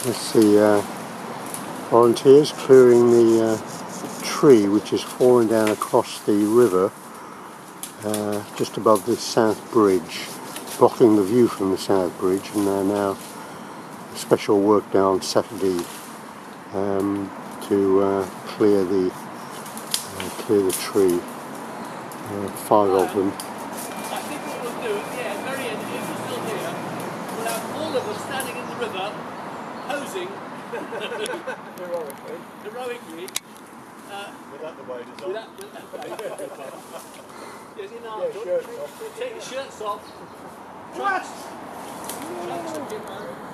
That's the volunteers clearing the tree which has fallen down across the river just above the south bridge, blocking the view from the south bridge, and they're now special work done on Saturday to clear the tree. 5 of them. I think what we'll do at the end, very end, if we're still here, we'll have all of us standing in the river, posing heroically. Without the waders on. Yes, in our shirts off. take your shirts off. What? Trunks.